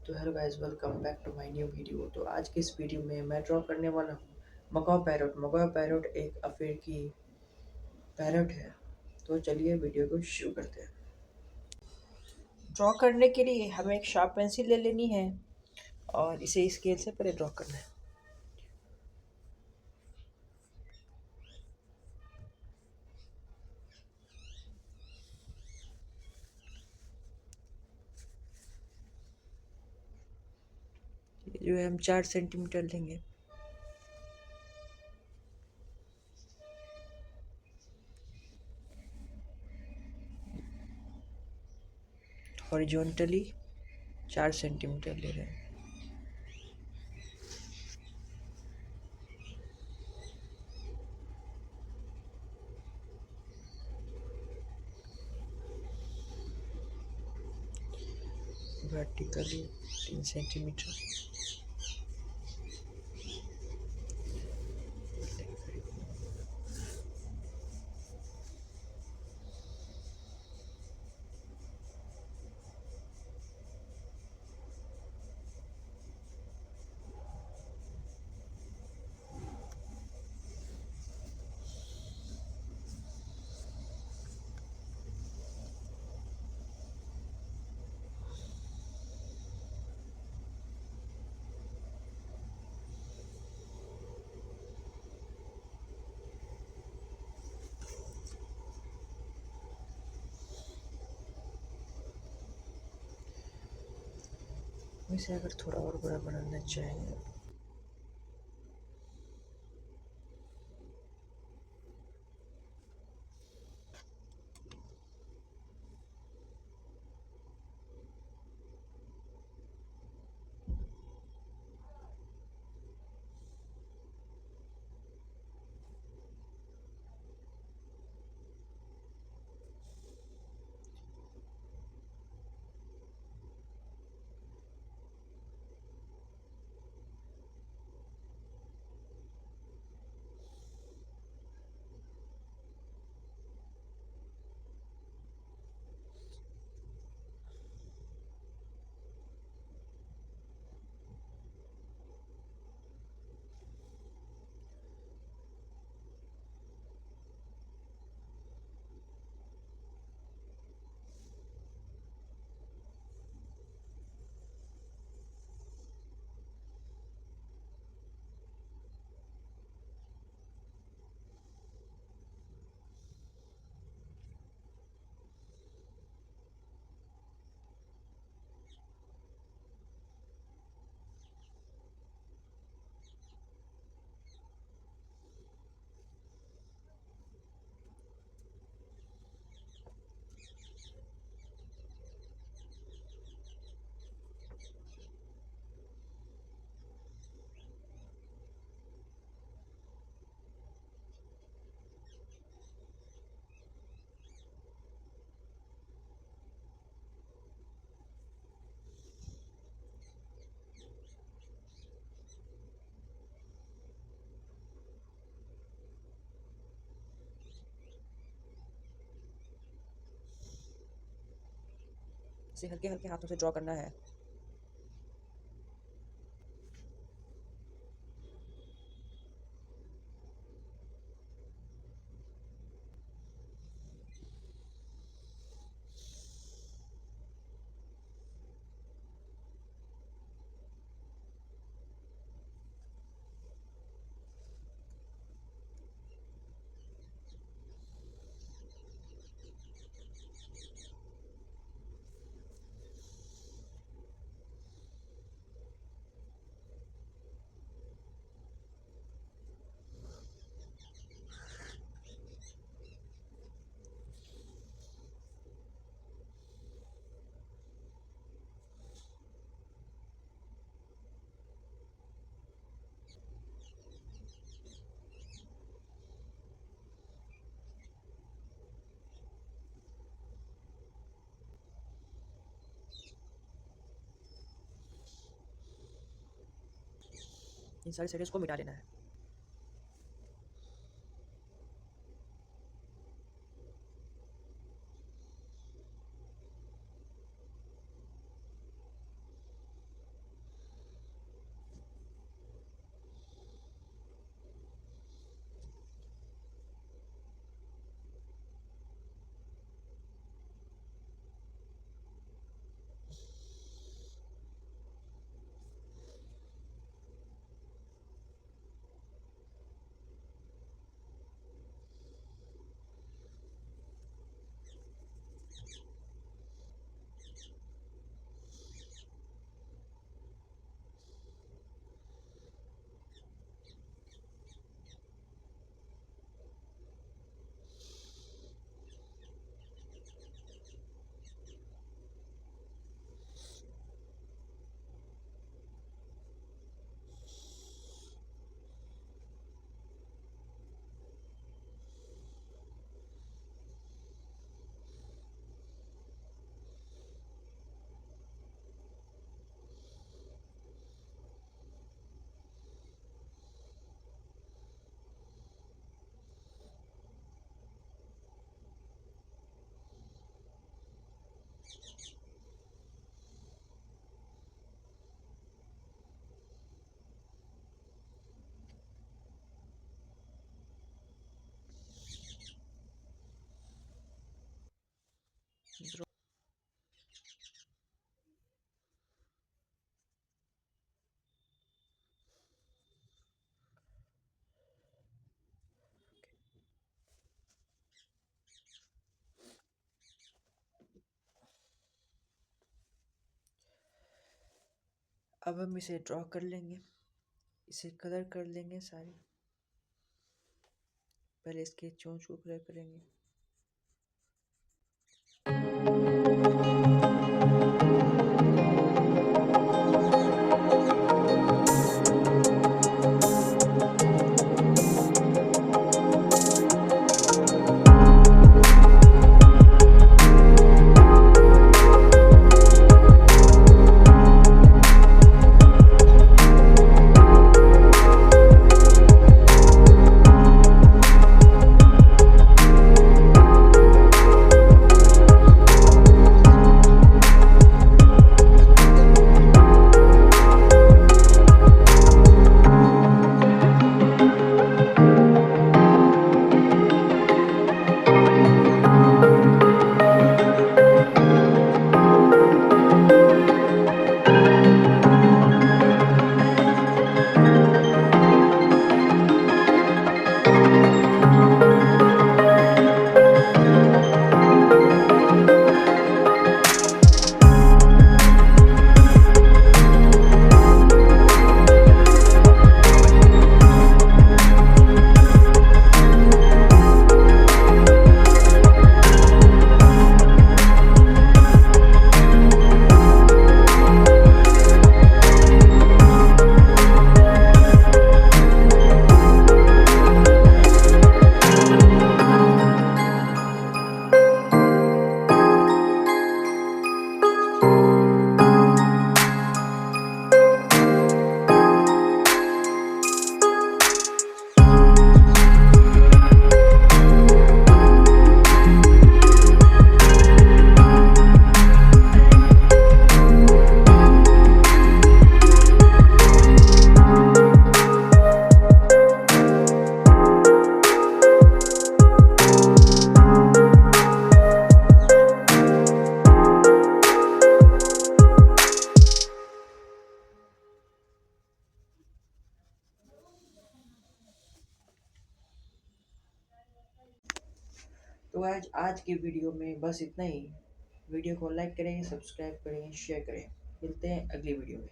तो hello guys, welcome back to my new video. तो आज की इस वीडियो में मैं ड्रॉ करने वाला हूँ मकाओ पैरोट। मकाओ पैरोट एक अफ्रीकी पैरोट है। तो चलिए वीडियो को शुरू करते हैं। ड्रॉ करने के लिए हमें एक शार्प पेंसिल ले लेनी है और इसे स्केल से पहले ड्रॉ करना है। ये जो है हम 4 सेंटीमीटर लेंगे। हॉरिजॉन्टली 4 सेंटीमीटर ले रहे हैं। Vertically 3 centimetre. वैसे अगर थोड़ा और बड़ा बनाना चाहें इसे हल्के हल्के हाथों से ड्रॉ करना है। इन सारे शेडोज को मिटा लेना है। अब हम इसे ड्रॉ कर लेंगे, इसे कलर कर लेंगे सारे। पहले इसके चोंच को कलर करेंगे। तो आज के वीडियो में बस इतना ही। वीडियो को लाइक करें, सब्सक्राइब करें, शेयर करें। मिलते हैं अगली वीडियो में।